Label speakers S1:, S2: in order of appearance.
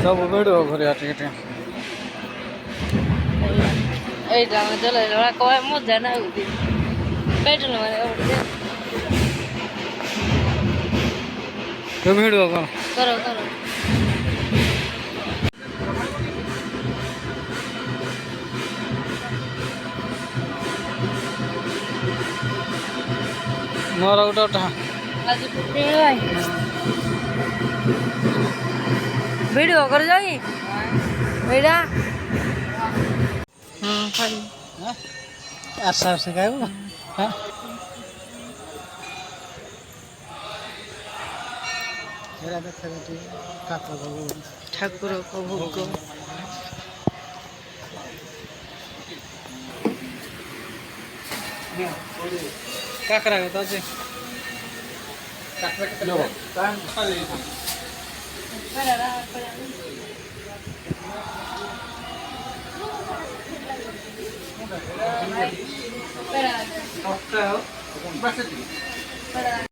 S1: सब भिडियो घरे टिके
S2: এইটা আমি চলে ওরা কয় মজা না উঠি পেট্রোল মানে উঠে
S1: तो भिडियो कौन
S2: করো করো
S1: मोरा उठा उठा
S2: आज भाई वीडियो कर जाओगी बेटा खाली
S1: आशा से गायब हां मेरा देखा बेटी
S2: ठाकुर को भोग
S1: काकरा के तो जे लो टाइम खाली
S2: Espera.
S1: Espera.